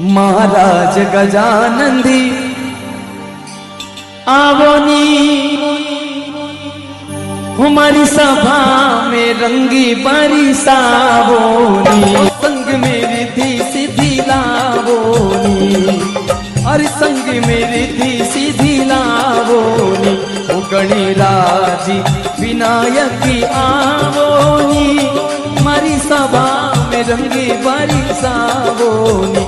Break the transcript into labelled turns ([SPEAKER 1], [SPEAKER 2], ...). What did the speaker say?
[SPEAKER 1] महाराज गजानंदी आवोनी हमारी सभा में रंगी बरसावोनी, संग में रिद्धि सिद्धि लावोनी, अरे संग में रिद्धि सिद्धि लावोनी, गणराजी विनायक आवोनी, हमारी सभा में रंगी बरसावोनी।